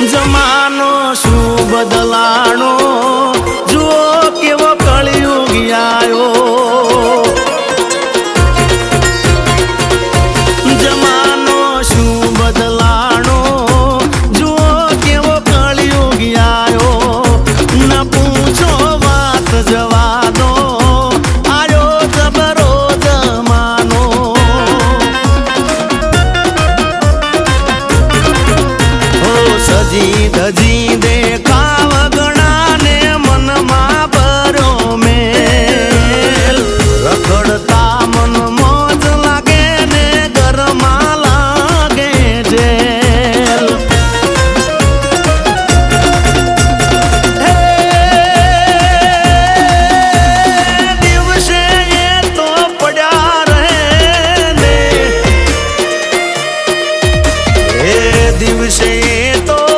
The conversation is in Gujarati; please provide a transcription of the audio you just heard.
જમાનો શું બદલાણો જુઓ કેવો કળિયુગ આયો જમાનો શું બદલાણો જુઓ કેવો કળિયુગ આયો ન પૂછો વાત જવા દો આયો જબરો જમાનો સજી ધજી દેખા